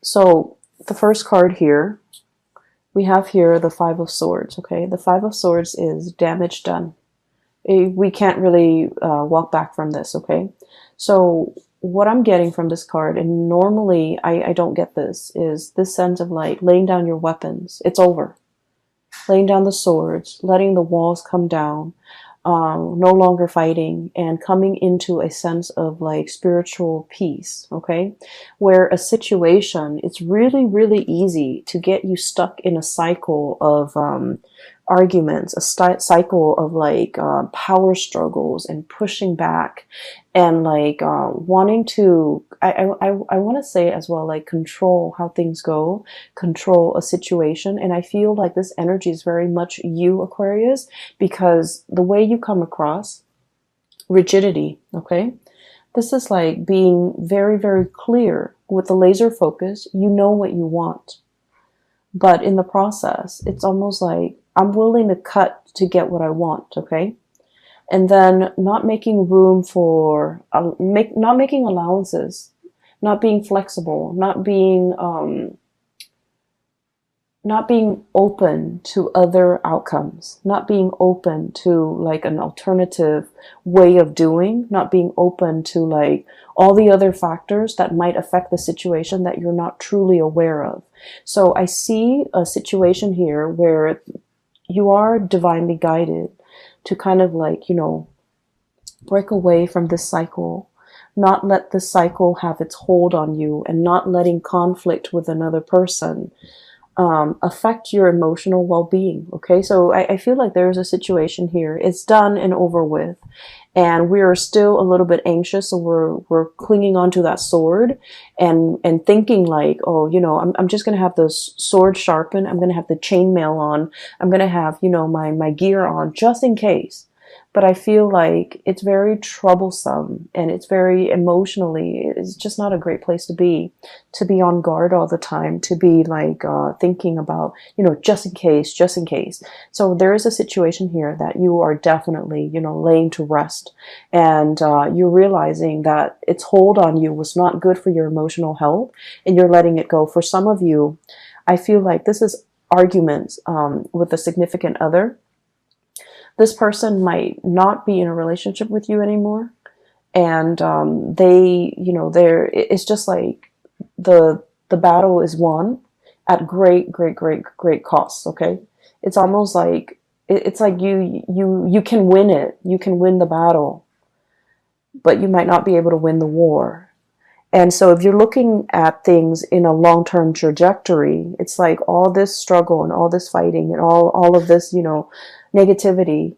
So the first card here, we have here the Five of Swords, okay? The Five of Swords is damage done. We can't really walk back from this, okay? So what I'm getting from this card, and normally I don't get this, is this sense of like laying down your weapons. It's over. Laying down the swords, letting the walls come down, no longer fighting, and coming into a sense of like spiritual peace, okay? Where a situation, it's really, really easy to get you stuck in a cycle of arguments, a cycle of like power struggles and pushing back and like wanting to, I want to say as well, like control how things go, control a situation. And I feel like this energy is very much you, Aquarius, because the way you come across, rigidity, okay? This is like being very, very clear with the laser focus. You know what you want. But in the process, it's almost like I'm willing to cut to get what I want, okay? And then not making room for, not making allowances, not being flexible, not being open to other outcomes, not being open to like an alternative way of doing, not being open to like all the other factors that might affect the situation that you're not truly aware of. So I see a situation here where you are divinely guided to kind of like, you know, break away from this cycle, not let this cycle have its hold on you, and not letting conflict with another person affect your emotional well-being. Okay, so I feel like there's a situation here. It's done and over with, and we are still a little bit anxious, so we're clinging onto that sword and thinking like, oh, you know, I'm just gonna have the sword sharpened. I'm gonna have the chainmail on. I'm gonna have, you know, my gear on just in case. But I feel like it's very troublesome and it's very emotionally, it's just not a great place to be on guard all the time, to be like thinking about, you know, just in case, just in case. So there is a situation here that you are definitely, you know, laying to rest, and you're realizing that its hold on you was not good for your emotional health, and you're letting it go. For some of you, I feel like this is arguments with a significant other. This person might not be in a relationship with you anymore, and they, you know, it's just like the battle is won at great, great, great, great costs. Okay, it's almost like it's like you can win it, you can win the battle, but you might not be able to win the war. And so if you're looking at things in a long-term trajectory, it's like all this struggle and all this fighting and all of this, you know, negativity,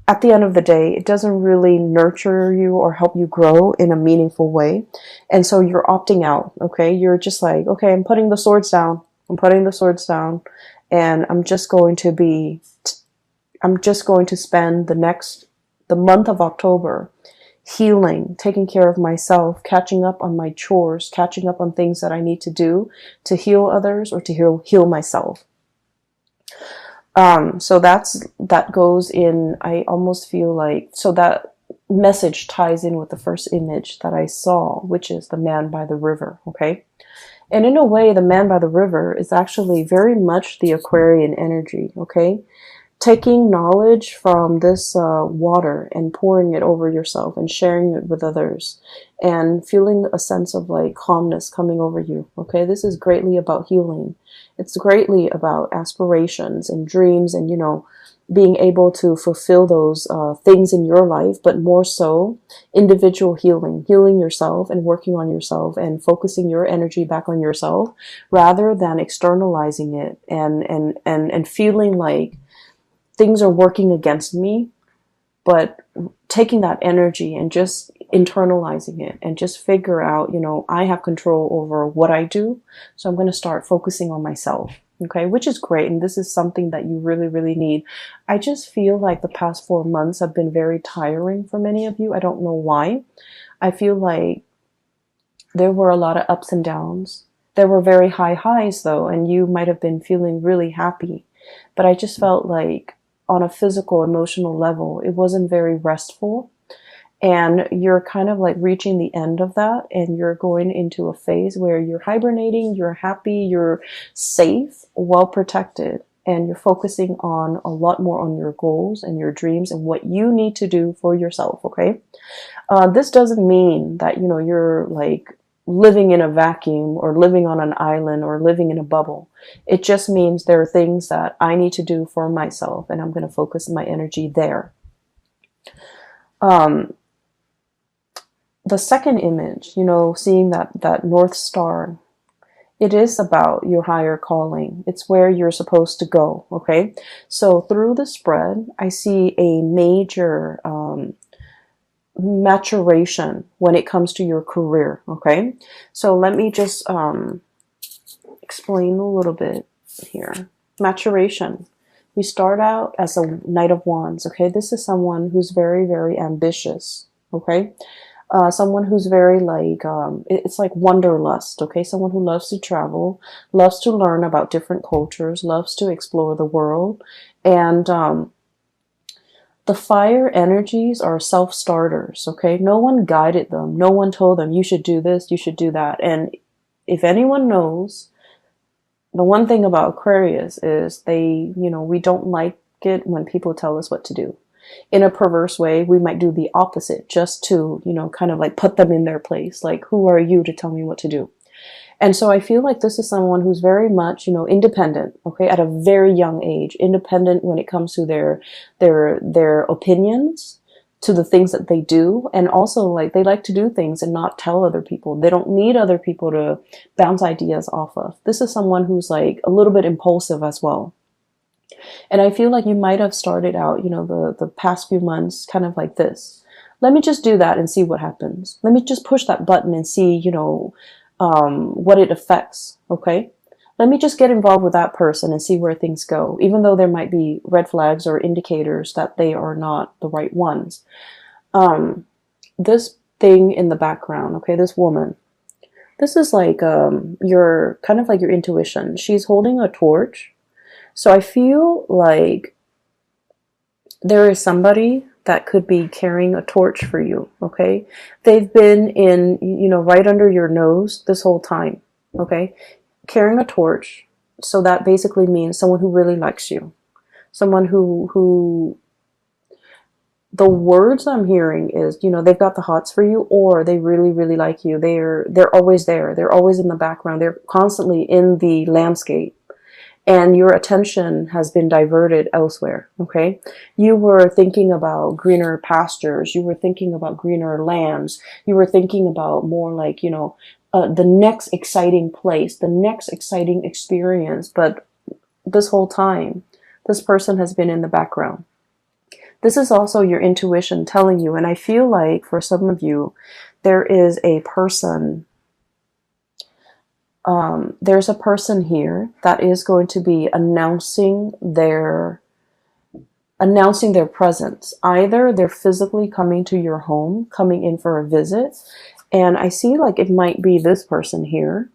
at the end of the day, it doesn't really nurture you or help you grow in a meaningful way. And so you're opting out, okay? You're just like, okay, I'm putting the swords down. I'm putting the swords down, and I'm just going to spend the month of October healing, taking care of myself, catching up on my chores, catching up on things that I need to do to heal others or to heal myself. So that goes in, I almost feel like, so that message ties in with the first image that I saw, which is the man by the river, okay? And in a way, the man by the river is actually very much the Aquarian energy, okay? Taking knowledge from this water and pouring it over yourself and sharing it with others and feeling a sense of like calmness coming over you, okay? This is greatly about healing. It's greatly about aspirations and dreams and, you know, being able to fulfill those things in your life, but more so individual healing, healing yourself and working on yourself and focusing your energy back on yourself rather than externalizing it and feeling like things are working against me, but taking that energy and just internalizing it and just figure out, you know, I have control over what I do. So I'm going to start focusing on myself. Okay, which is great. And this is something that you really, really need. I just feel like the past 4 months have been very tiring for many of you. I don't know why. I feel like there were a lot of ups and downs. There were very high highs though, and you might have been feeling really happy. But I just felt like on a physical, emotional level, it wasn't very restful. And you're kind of like reaching the end of that, and you're going into a phase where you're hibernating, you're happy, you're safe, well protected, and you're focusing on a lot more on your goals and your dreams and what you need to do for yourself. Okay. This doesn't mean that, you know, you're like living in a vacuum or living on an island or living in a bubble. It just means there are things that I need to do for myself, and I'm going to focus my energy there. Um, the second image, you know, seeing that North Star, it is about your higher calling. It's where you're supposed to go. Okay. So through the spread, I see a major, maturation when it comes to your career. Okay. So let me just, explain a little bit here. Maturation. We start out as a Knight of Wands. Okay. This is someone who's very, very ambitious. Okay. Someone who's very like, it's like wanderlust, okay? Someone who loves to travel, loves to learn about different cultures, loves to explore the world. And the fire energies are self-starters, okay? No one guided them. No one told them, you should do this, you should do that. And if anyone knows, the one thing about Aquarius is they, you know, we don't like it when people tell us what to do. In a perverse way, we might do the opposite just to, you know, kind of like put them in their place. Like, who are you to tell me what to do? And so I feel like this is someone who's very much, you know, independent, okay, at a very young age, independent when it comes to their opinions, to the things that they do. And also, like, they like to do things and not tell other people. They don't need other people to bounce ideas off of. This is someone who's like a little bit impulsive as well. And I feel like you might have started out, you know, the past few months kind of like this. Let me just do that and see what happens. Let me just push that button and see, you know, what it affects. Okay. Let me just get involved with that person and see where things go, even though there might be red flags or indicators that they are not the right ones. This thing in the background, okay, this woman, this is like your kind of like your intuition. She's holding a torch. So I feel like there is somebody that could be carrying a torch for you, okay? They've been in, you know, right under your nose this whole time, okay? Carrying a torch. So that basically means someone who really likes you. Someone who the words I'm hearing is, you know, they've got the hots for you, or they really, really like you. They're always there. They're always in the background. They're constantly in the landscape. And your attention has been diverted elsewhere, okay? You were thinking about greener pastures. You were thinking about greener lands. You were thinking about more like, you know, the next exciting place, the next exciting experience. But this whole time, this person has been in the background. This is also your intuition telling you. And I feel like for some of you, there is a person... there's a person here that is going to be announcing their presence. Either they're physically coming to your home, coming in for a visit, and I see like it might be this person here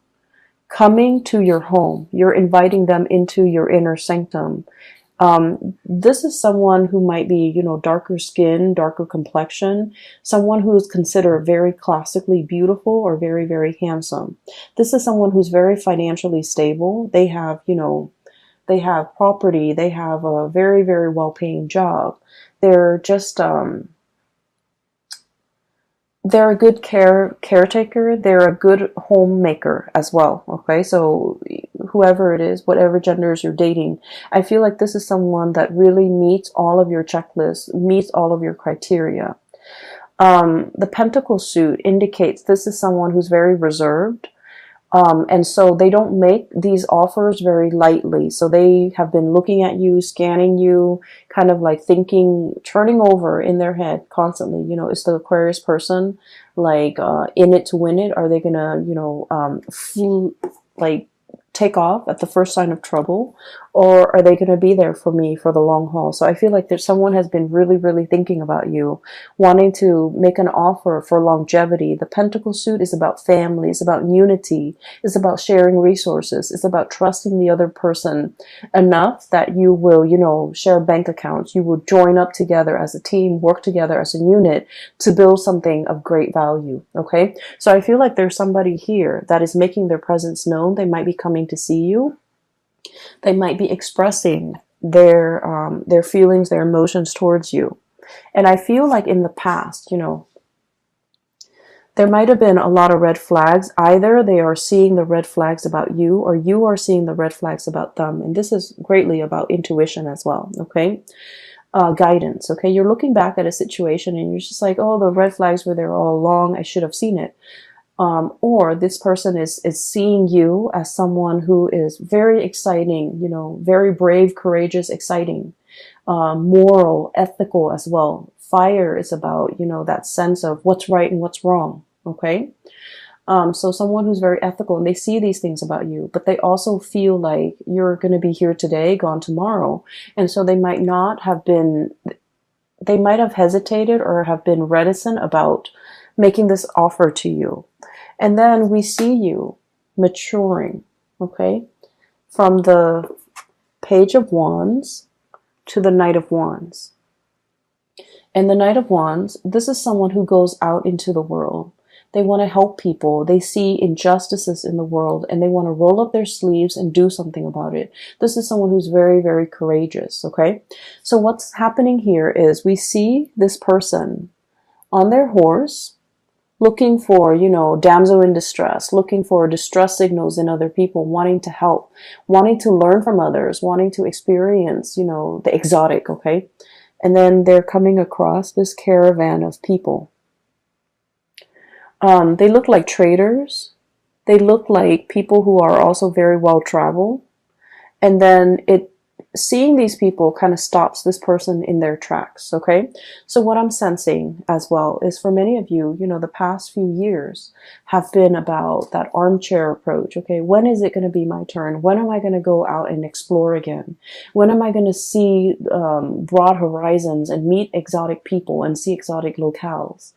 coming to your home. You're inviting them into your inner sanctum. This is someone who might be, you know, darker skin, darker complexion, someone who is considered very classically beautiful or very, very handsome. This is someone who's very financially stable. They have, you know, they have property. They have a very, very well-paying job. They're just, they're a good caretaker. They're a good homemaker as well. Okay. So whoever it is, whatever genders you're dating, I feel like this is someone that really meets all of your checklists, meets all of your criteria. The Pentacle suit indicates this is someone who's very reserved. And so they don't make these offers very lightly. So they have been looking at you, scanning you, kind of like thinking, turning over in their head constantly. You know, is the Aquarius person like in it to win it? Are they gonna, you know, like take off at the first sign of trouble, or are they going to be there for me for the long haul? So I feel like there's someone has been really, really thinking about you, wanting to make an offer for longevity. The Pentacle suit is about family, it's about unity, it's about sharing resources, it's about trusting the other person enough that you will, you know, share bank accounts, you will join up together as a team, work together as a unit to build something of great value. Okay, so I feel like there's somebody here that is making their presence known. They might be coming to see you. They might be expressing their feelings, their emotions towards you. And I feel like in the past, you know, there might have been a lot of red flags. Either they are seeing the red flags about you, or you are seeing the red flags about them. And this is greatly about intuition as well. Okay. Guidance. Okay. You're looking back at a situation and you're just like, oh, the red flags were there all along. I should have seen it. Or this person is seeing you as someone who is very exciting, you know, very brave, courageous, exciting, moral, ethical as well. Fire is about, you know, that sense of what's right and what's wrong. Okay. So someone who's very ethical, and they see these things about you, but they also feel like you're going to be here today, gone tomorrow. And so they might have hesitated or have been reticent about making this offer to you. And then we see you maturing, okay, from the Page of Wands to the Knight of Wands. And the Knight of Wands, this is someone who goes out into the world. They want to help people. They see injustices in the world and they want to roll up their sleeves and do something about it. This is someone who's very, very courageous, okay? So what's happening here is we see this person on their horse, looking for, you know, damsel in distress, looking for distress signals in other people, wanting to help, wanting to learn from others, wanting to experience, you know, the exotic, okay? And then they're coming across this caravan of people. They look like traders. They look like people who are also very well traveled. And then seeing these people kind of stops this person in their tracks, okay? So what I'm sensing as well is for many of you, you know, the past few years have been about that armchair approach, okay? When is it going to be my turn? When am I going to go out and explore again? When am I going to see broad horizons and meet exotic people and see exotic locales?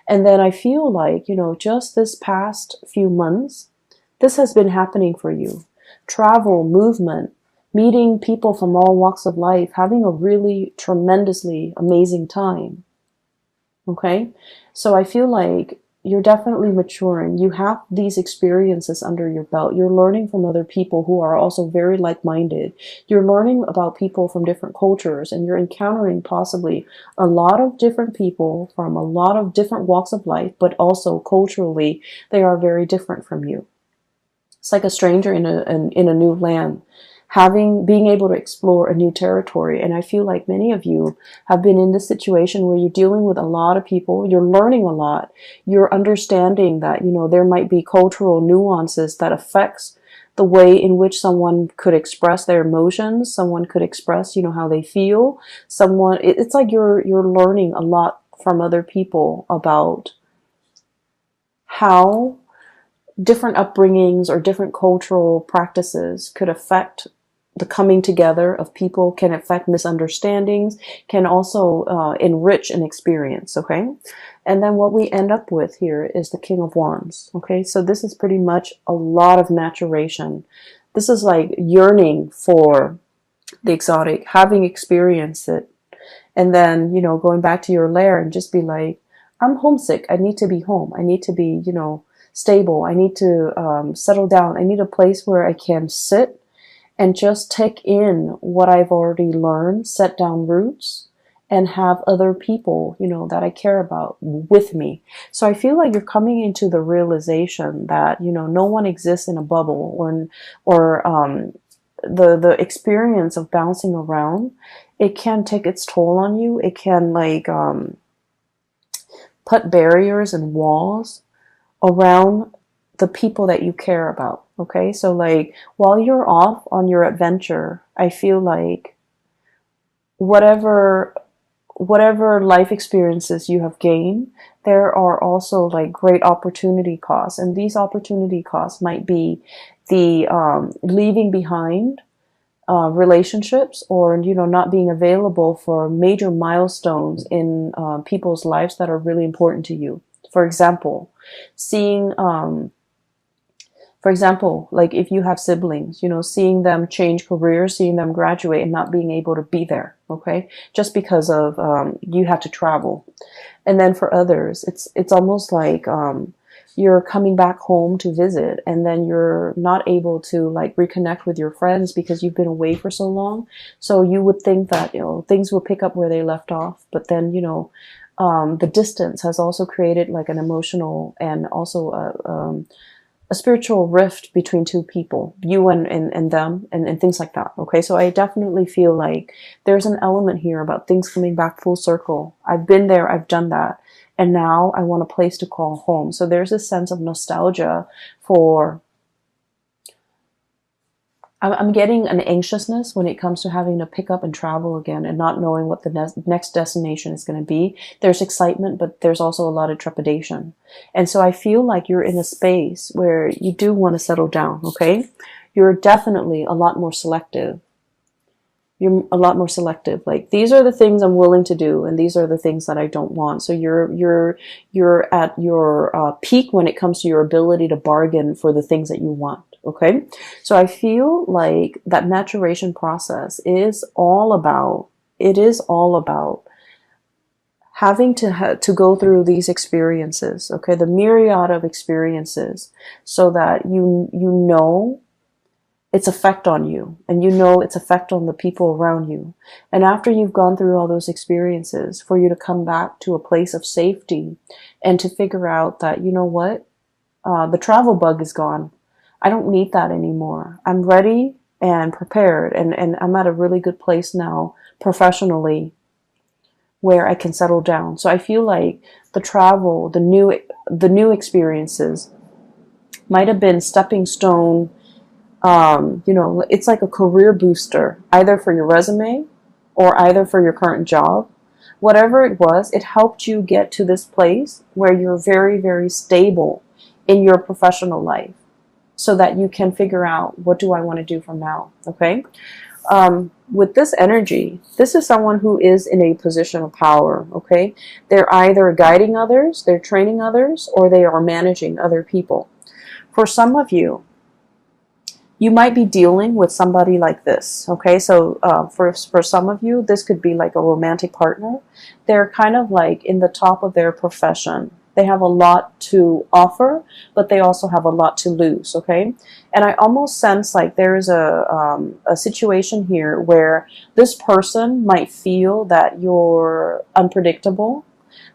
And then I feel like, you know, just this past few months, this has been happening for you. Travel, movement, meeting people from all walks of life, having a really tremendously amazing time. Okay? So I feel like you're definitely maturing. You have these experiences under your belt. You're learning from other people who are also very like-minded. You're learning about people from different cultures, and you're encountering possibly a lot of different people from a lot of different walks of life, but also culturally, they are very different from you. It's like a stranger in a new land, being able to explore a new territory. And I feel like many of you have been in this situation where you're dealing with a lot of people, you're learning a lot, you're understanding that, you know, there might be cultural nuances that affects the way in which someone could express their emotions, someone could express, you know, how they feel, it's like you're learning a lot from other people about how different upbringings or different cultural practices could affect the coming together of people, can affect misunderstandings, can also enrich an experience, okay? And then what we end up with here is the King of Wands, okay? So this is pretty much a lot of maturation. This is like yearning for the exotic, having experienced it, and then, you know, going back to your lair and just be like, I'm homesick. I need to be home. I need to be, you know, stable. I need to settle down. I need a place where I can sit and just take in what I've already learned, set down roots, and have other people, you know, that I care about with me. So I feel like you're coming into the realization that, you know, no one exists in a bubble, or the experience of bouncing around, it can take its toll on you. It can like put barriers and walls around the people that you care about. Okay, so like while you're off on your adventure, I feel like whatever whatever life experiences you have gained, there are also like great opportunity costs. And these opportunity costs might be the leaving behind relationships, or not being available for major milestones in people's lives that are really important to you. For example, seeing like if you have siblings, seeing them change careers, seeing them graduate and not being able to be there, okay? Just because of you had to travel. And then for others, it's almost like you're coming back home to visit, and then you're not able to like reconnect with your friends because you've been away for so long. So you would think that things will pick up where they left off, but then the distance has also created like an emotional and also a spiritual rift between two people, you and them, and things like that. Okay, so I definitely feel like there's an element here about things coming back full circle. I've been there, I've done that, and now I want a place to call home. So there's a sense of nostalgia for, I'm getting an anxiousness when it comes to having to pick up and travel again and not knowing what the next destination is going to be. There's excitement, but there's also a lot of trepidation. And so I feel like you're in a space where you do want to settle down, okay? You're definitely a lot more selective. You're a lot more selective. Like, these are the things I'm willing to do, and these are the things that I don't want. So you're at your peak when it comes to your ability to bargain for the things that you want. Okay, so I feel like that maturation process is all about, having to go through these experiences, okay, the myriad of experiences, so that you know its effect on you, and its effect on the people around you. And after you've gone through all those experiences, for you to come back to a place of safety and to figure out that, the travel bug is gone. I don't need that anymore. I'm ready and prepared, and I'm at a really good place now professionally where I can settle down. So I feel like the travel, the new experiences might have been stepping stone. It's like a career booster, either for your resume or either for your current job. Whatever it was, it helped you get to this place where you're very, very stable in your professional life, so that you can figure out, what do I want to do from now, okay? With this energy, this is someone who is in a position of power, okay? They're either guiding others, they're training others, or they are managing other people. For some of you, you might be dealing with somebody like this, okay? So for some of you, this could be like a romantic partner. They're kind of like in the top of their profession. They have a lot to offer, but they also have a lot to lose, okay? And I almost sense like there's a situation here where this person might feel that you're unpredictable.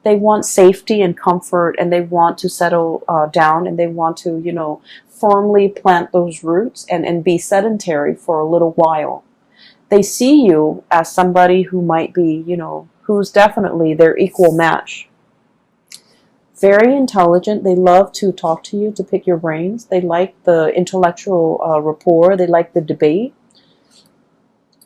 They want safety and comfort, and they want to settle down, and they want to, firmly plant those roots and be sedentary for a little while. They see you as somebody who might be, who's definitely their equal match. Very intelligent. They love to talk to you, to pick your brains. They like the intellectual rapport. They like the debate.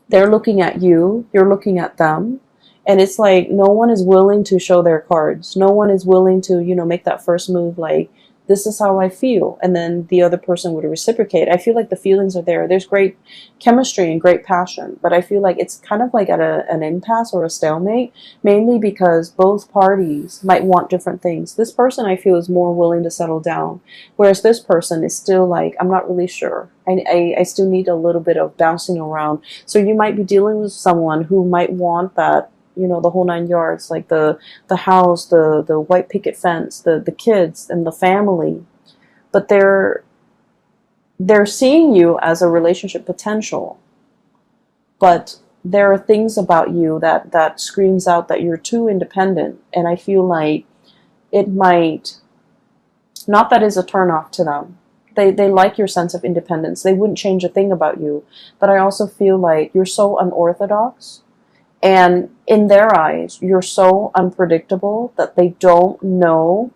They're looking at you. You're looking at them. And it's like no one is willing to show their cards. No one is willing to, make that first move like, this is how I feel. And then the other person would reciprocate. I feel like the feelings are there. There's great chemistry and great passion. But I feel like it's kind of like at an impasse or a stalemate, mainly because both parties might want different things. This person, I feel, is more willing to settle down, whereas this person is still like, I'm not really sure. I still need a little bit of bouncing around. So you might be dealing with someone who might want that, the whole 9 yards, like the house, the white picket fence, the kids and the family. But they're seeing you as a relationship potential. But there are things about you that screams out that you're too independent. And I feel like it might, not that is a turnoff to them. They like your sense of independence. They wouldn't change a thing about you. But I also feel like you're so unorthodox. And in their eyes, you're so unpredictable that they don't know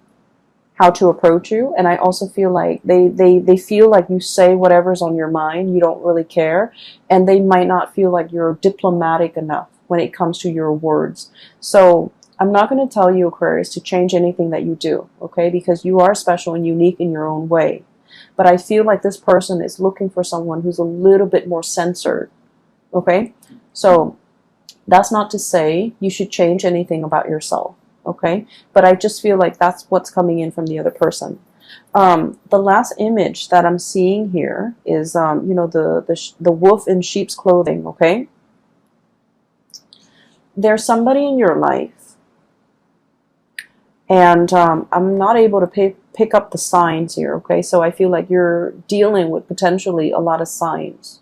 how to approach you. And I also feel like they feel like you say whatever's on your mind. You don't really care. And they might not feel like you're diplomatic enough. when it comes to your words. So I'm not going to tell you, Aquarius, to change anything that you do, okay? Because you are special and unique in your own way. But I feel like this person is looking for someone who's a little bit more censored, okay? So that's not to say you should change anything about yourself, okay? But I just feel like that's what's coming in from the other person. The last image that I'm seeing here is, you know, the wolf in sheep's clothing, okay? There's somebody in your life, and I'm not able to pick up the signs here, okay? So I feel like you're dealing with potentially a lot of signs.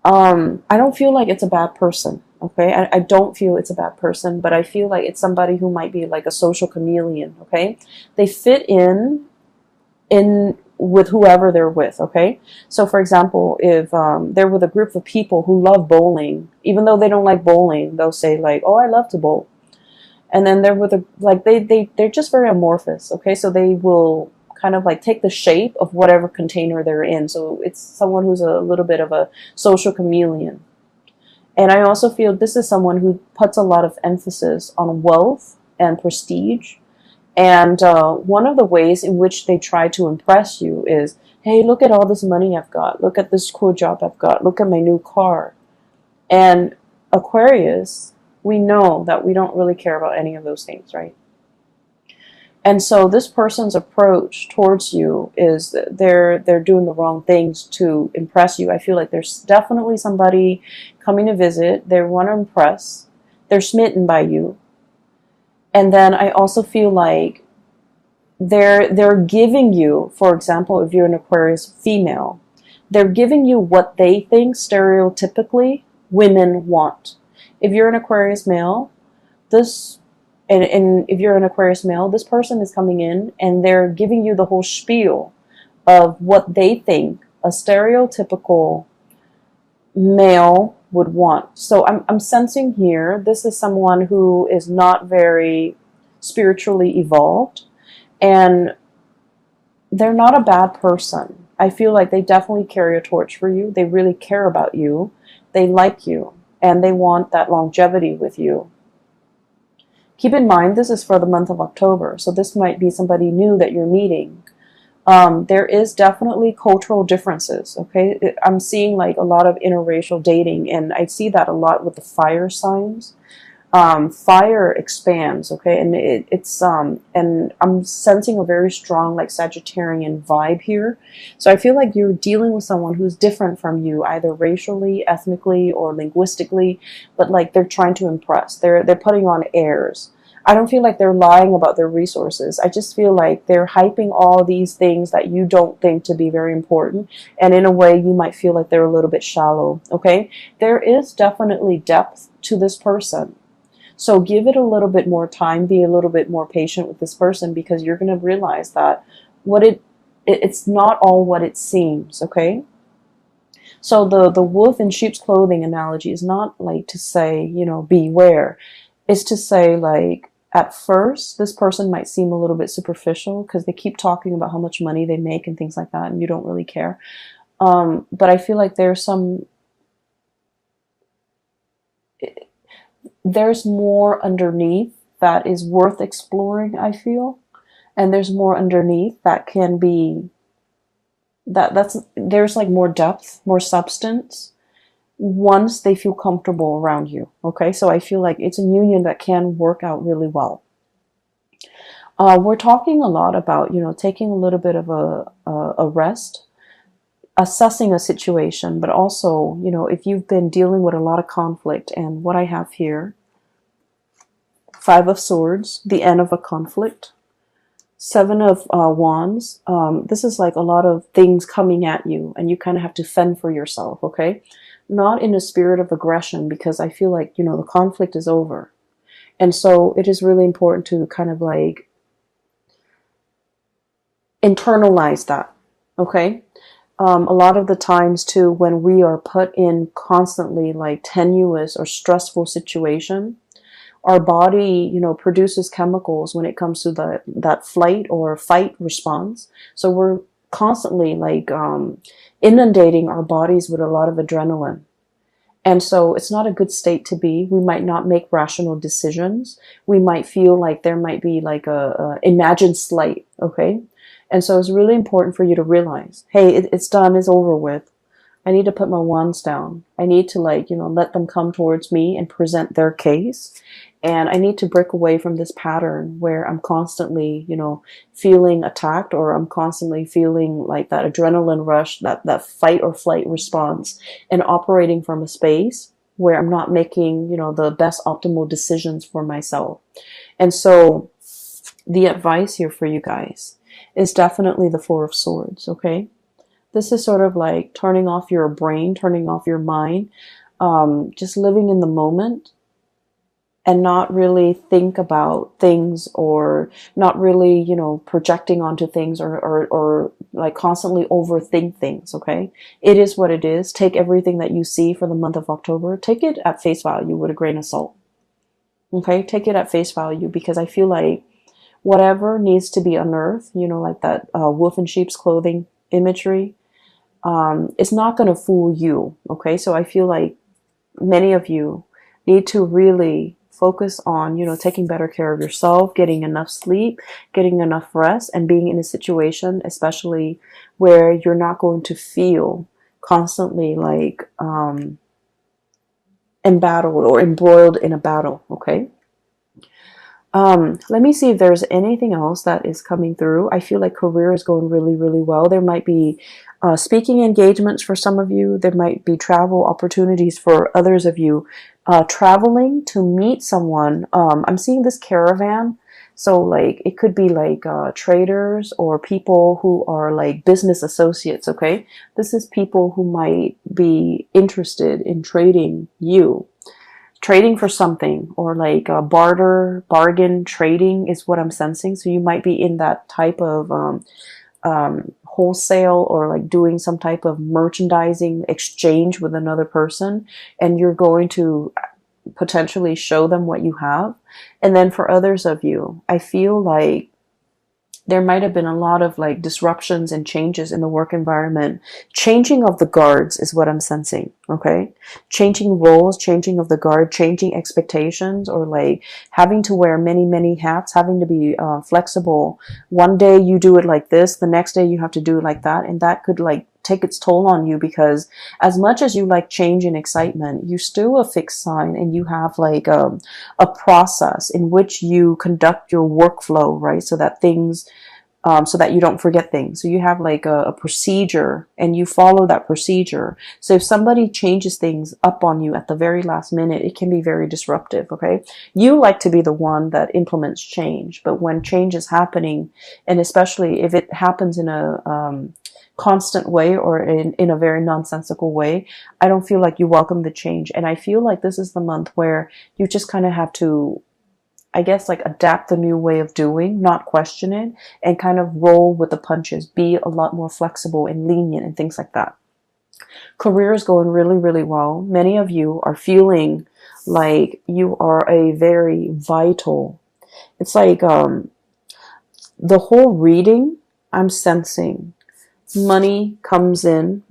I don't feel like it's a bad person, okay? I don't feel it's a bad person, but I feel like it's somebody who might be like a social chameleon, okay? They fit in with whoever they're with, okay? So for example, if they're with a group of people who love bowling, even though they don't like bowling, they'll say like, oh, I love to bowl. And then they're with a, like, they're just very amorphous, okay? So they will kind of like take the shape of whatever container they're in. So it's someone who's a little bit of a social chameleon. And I also feel this is someone who puts a lot of emphasis on wealth and prestige. And one of the ways in which they try to impress you is, hey, look at all this money I've got. Look at this cool job I've got. Look at my new car. And Aquarius, we know that we don't really care about any of those things, right? And so this person's approach towards you is they're doing the wrong things to impress you. I feel like there's definitely somebody coming to visit. They want to impress. They're smitten by you. And then I also feel like they're giving you, for example, if you're an Aquarius female, they're giving you what they think stereotypically women want. If you're an Aquarius male, and if you're an Aquarius male, this person is coming in and they're giving you the whole spiel of what they think a stereotypical male would want. So I'm sensing here, this is someone who is not very spiritually evolved, and they're not a bad person. I feel like they definitely carry a torch for you. They really care about you. They like you, and they want that longevity with you. Keep in mind, this is for the month of October, so this might be somebody new that you're meeting. There is definitely cultural differences, okay? I'm seeing like a lot of interracial dating, and I see that a lot with the fire signs. Fire expands, okay? And and I'm sensing a very strong like Sagittarian vibe here. So I feel like you're dealing with someone who's different from you, either racially, ethnically, or linguistically, but like they're trying to impress. They're putting on airs. I don't feel like they're lying about their resources. I just feel like they're hyping all these things that you don't think to be very important. And in a way, you might feel like they're a little bit shallow, okay? There is definitely depth to this person. So give it a little bit more time, be a little bit more patient with this person, because you're going to realize that it's not all what it seems, okay? So the wolf in sheep's clothing analogy is not like to say, you know, beware. It's to say like, at first, this person might seem a little bit superficial because they keep talking about how much money they make and things like that, and you don't really care. But I feel like there's more underneath that is worth exploring, I feel. And there's more underneath that can be, there's like more depth, more substance once they feel comfortable around you, okay? So I feel like it's a union that can work out really well. We're talking a lot about, you know, taking a little bit of a rest, assessing a situation, but also, you know, if you've been dealing with a lot of conflict, and what I have here, 5 of Swords, the end of a conflict, 7 of Wands, this is like a lot of things coming at you, and you kind of have to fend for yourself, okay? Not in a spirit of aggression, because I feel like, you know, the conflict is over. And so it is really important to kind of like internalize that, okay? A lot of the times too, when we are put in constantly like tenuous or stressful situation, our body, you know, produces chemicals when it comes to that flight or fight response. So we're constantly like inundating our bodies with a lot of adrenaline. And so it's not a good state to be. We might not make rational decisions. We might feel like there might be like a imagined slight, okay? And so it's really important for you to realize, hey, it's done, it's over with. I need to put my wands down. I need to, like, let them come towards me and present their case. And I need to break away from this pattern where I'm constantly, feeling attacked, or I'm constantly feeling like that adrenaline rush, that fight or flight response, and operating from a space where I'm not making, the best optimal decisions for myself. And so the advice here for you guys is definitely the Four of Swords, okay? This is sort of like turning off your brain, turning off your mind, just living in the moment, and not really think about things, or not really, projecting onto things, or like constantly overthink things, okay? It is what it is. Take everything that you see for the month of October, take it at face value with a grain of salt, okay? Take it at face value, because I feel like whatever needs to be unearthed, like that wolf in sheep's clothing imagery, it's not going to fool you, okay? So I feel like many of you need to really focus on, taking better care of yourself, getting enough sleep, getting enough rest, and being in a situation, especially where you're not going to feel constantly like embattled or embroiled in a battle, okay? Let me see if there's anything else that is coming through. I feel like career is going really, really well. There might be speaking engagements for some of you. There might be travel opportunities for others of you. Traveling to meet someone. I'm seeing this caravan. So like it could be like traders or people who are like business associates, okay? This is people who might be interested in trading for something, or like bargain trading is what I'm sensing. So you might be in that type of wholesale, or like doing some type of merchandising exchange with another person, and you're going to potentially show them what you have. And then for others of you, I feel like there might have been a lot of like disruptions and changes in the work environment. Changing of the guards is what I'm sensing, okay? Changing roles, changing of the guard, changing expectations, or like having to wear many, many hats, having to be flexible. One day you do it like this, the next day you have to do it like that. And that could like take its toll on you, because as much as you like change and excitement, you're still a fixed sign, and you have like a process in which you conduct your workflow, right? So that things, so that you don't forget things. So you have like a procedure, and you follow that procedure. So if somebody changes things up on you at the very last minute, it can be very disruptive, okay? You like to be the one that implements change, but when change is happening, and especially if it happens in a constant way, or in a very nonsensical way, I don't feel like you welcome the change. And I feel like this is the month where you just kind of have to, I guess, like adapt the new way of doing, not question it, and kind of roll with the punches, be a lot more flexible and lenient and things like that. Career is going really, really well. Many of you are feeling like you are a very vital, it's like the whole reading, I'm sensing money comes in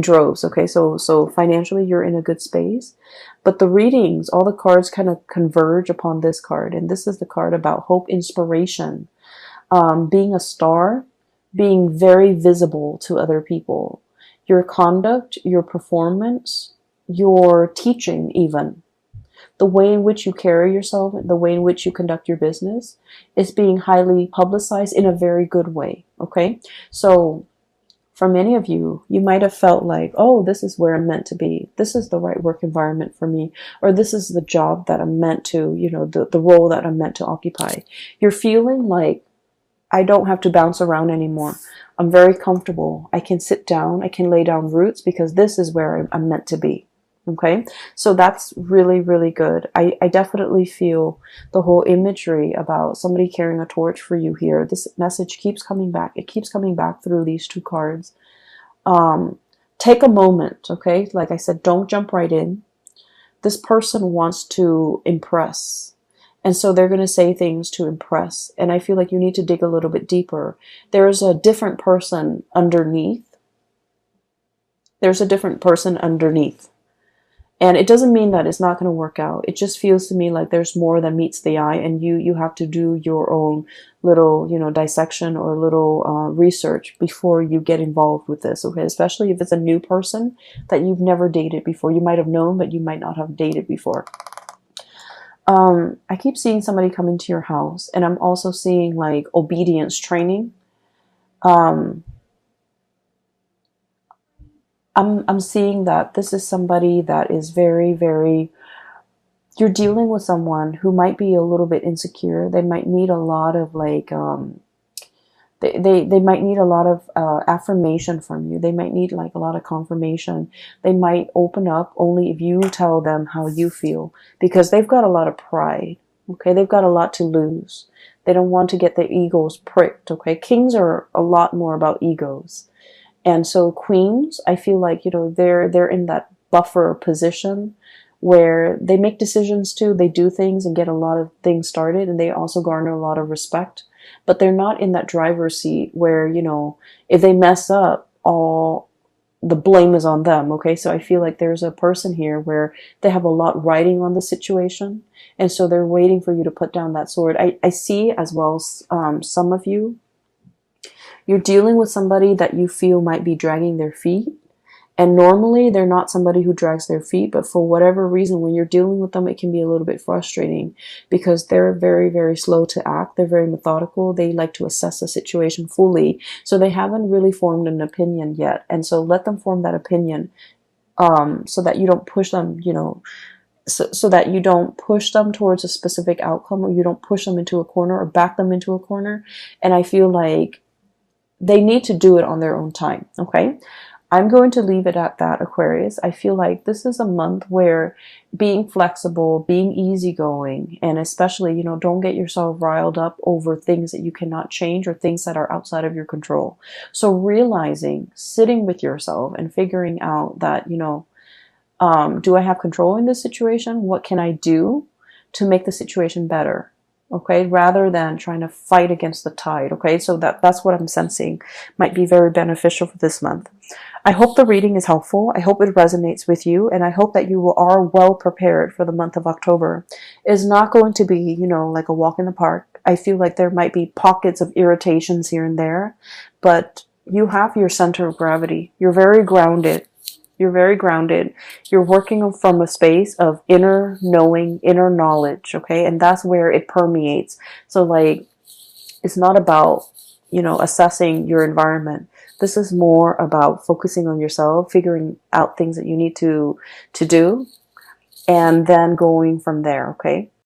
droves, okay? So financially you're in a good space, but the readings, all the cards kind of converge upon this card, and this is the card about hope, inspiration, being a star, being very visible to other people, your conduct, your performance, your teaching, even the way in which you carry yourself, the way in which you conduct your business is being highly publicized in a very good way, okay? So for many of you, you might have felt like, oh, this is where I'm meant to be. This is the right work environment for me. Or this is the job that I'm meant to, the role that I'm meant to occupy. You're feeling like, I don't have to bounce around anymore. I'm very comfortable. I can sit down. I can lay down roots, because this is where I'm meant to be. Okay, so that's really, really good. I definitely feel the whole imagery about somebody carrying a torch for you here. This message keeps coming back. It keeps coming back through these two cards. Take a moment, okay? Like I said, don't jump right in. This person wants to impress. And so they're going to say things to impress. And I feel like you need to dig a little bit deeper. There's a different person underneath. there's a different person underneath. And it doesn't mean that it's not going to work out. It just feels to me like there's more than meets the eye, and you have to do your own little, dissection or little research before you get involved with this, okay? Especially if it's a new person that you've never dated before. You might have known, but you might not have dated before. I keep seeing somebody come into your house, and I'm also seeing like obedience training. Um, I'm seeing that this is somebody that is very, very, you're dealing with someone who might be a little bit insecure. They might need a lot of like, they might need a lot of affirmation from you. They might need like a lot of confirmation. They might open up only if you tell them how you feel, because they've got a lot of pride. Okay, they've got a lot to lose. They don't want to get their egos pricked. Okay, kings are a lot more about egos. And so queens, I feel like, they're in that buffer position where they make decisions too. They do things and get a lot of things started, and they also garner a lot of respect. But they're not in that driver's seat where, if they mess up, all the blame is on them. Okay, so I feel like there's a person here where they have a lot riding on the situation, and so they're waiting for you to put down that sword. I see as well, some of you, you're dealing with somebody that you feel might be dragging their feet. And normally they're not somebody who drags their feet, but for whatever reason, when you're dealing with them, it can be a little bit frustrating because they're very, very slow to act. They're very methodical. They like to assess the situation fully. So they haven't really formed an opinion yet. And so let them form that opinion, so that you don't push them, so that you don't push them towards a specific outcome, or you don't push them into a corner or back them into a corner. And I feel like they need to do it on their own time. Okay. I'm going to leave it at that, Aquarius. I feel like this is a month where being flexible, being easygoing, and especially, don't get yourself riled up over things that you cannot change or things that are outside of your control. So realizing, sitting with yourself and figuring out that, do I have control in this situation? What can I do to make the situation better? Okay, rather than trying to fight against the tide. Okay, so that's what I'm sensing might be very beneficial for this month. I hope the reading is helpful. I hope it resonates with you, and I hope that you are well prepared for the month of October. It's not going to be, like a walk in the park. I feel like there might be pockets of irritations here and there, but you have your center of gravity. You're very grounded. You're very grounded. You're working from a space of inner knowing, inner knowledge, okay? And that's where it permeates. So like, it's not about, assessing your environment. This is more about focusing on yourself, figuring out things that you need to do, and then going from there, okay?